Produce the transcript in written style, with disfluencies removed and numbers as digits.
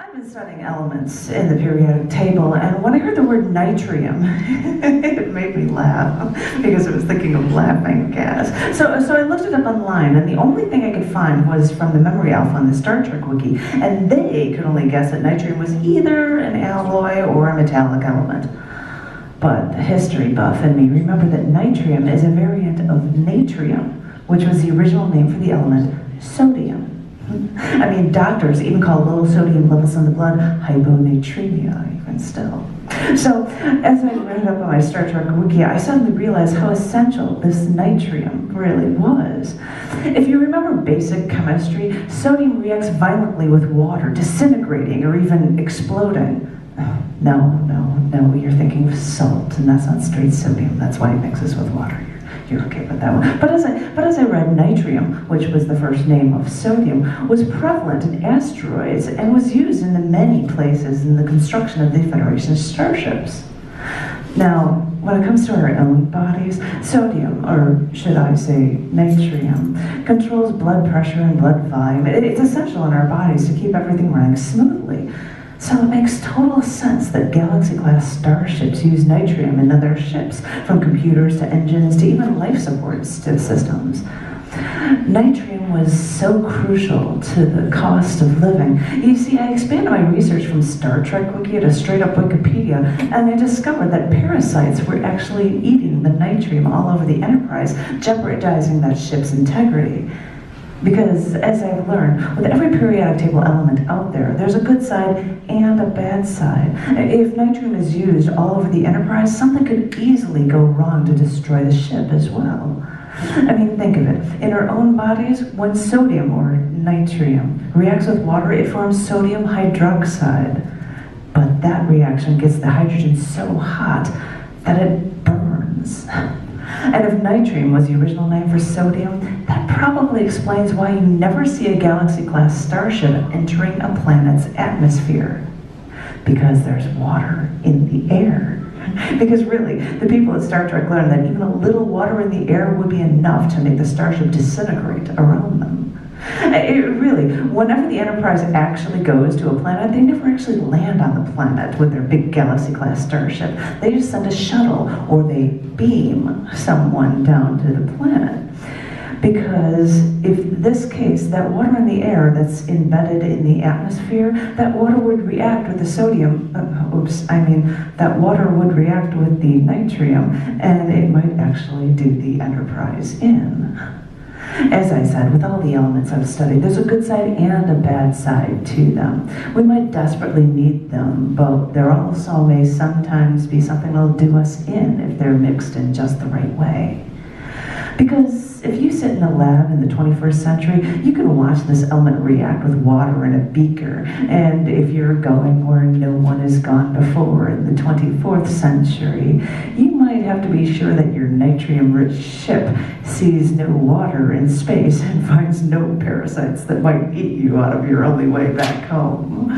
I've been studying elements in the periodic table, and when I heard the word nitrium, it made me laugh because I was thinking of laughing gas. So I looked it up online, and the only thing I could find was from the memory alpha on the Star Trek wiki, and they could only guess that nitrium was either an alloy or a metallic element. But the history buff in me remembered that nitrium is a variant of natrium, which was the original name for the element sodium. I mean, doctors even call low sodium levels in the blood hyponatremia, even still. So, as I read up on my Star Trek wiki, I suddenly realized how essential this nitrium really was. If you remember basic chemistry, sodium reacts violently with water, disintegrating or even exploding. No, you're thinking of salt, and that's not straight sodium. That's why it mixes with water. You're okay with that one. But as I read, nitrium, which was the first name of sodium, was prevalent in asteroids and was used in the many places in the construction of the Federation starships. Now, when it comes to our own bodies, sodium, or should I say nitrium, controls blood pressure and blood volume. It's essential in our bodies to keep everything running smoothly. So it makes total sense that Galaxy-class starships use nitrium in their ships, from computers to engines to even life support systems. Nitrium was so crucial to the cost of living. You see, I expanded my research from Star Trek Wiki to straight-up Wikipedia, and I discovered that parasites were actually eating the nitrium all over the Enterprise, jeopardizing that ship's integrity. Because, as I've learned, with every periodic table element out there, there's a good side and a bad side. If nitrium is used all over the Enterprise, something could easily go wrong to destroy the ship as well. I mean, think of it. In our own bodies, when sodium, or nitrium, reacts with water, it forms sodium hydroxide. But that reaction gets the hydrogen so hot that it burns. And if nitrium was the original name for sodium, that probably explains why you never see a Galaxy-class starship entering a planet's atmosphere. Because there's water in the air. Because really, the people at Star Trek learned that even a little water in the air would be enough to make the starship disintegrate around them. Really, whenever the Enterprise actually goes to a planet, they never actually land on the planet with their big Galaxy-class starship. They just send a shuttle, or they beam someone down to the planet. Because if this case, that water in the air that's embedded in the atmosphere, that water would react with the sodium, that water would react with the nitrium, and it might actually do the Enterprise in. As I said, with all the elements I've studied, there's a good side and a bad side to them. We might desperately need them, but there also may sometimes be something that'll do us in if they're mixed in just the right way. Because if you sit in a lab in the 21st century, you can watch this element react with water in a beaker. And if you're going where no one has gone before in the 24th century, you might have to be sure that your nitrium-rich ship sees no water in space and finds no parasites that might eat you out of your only way back home.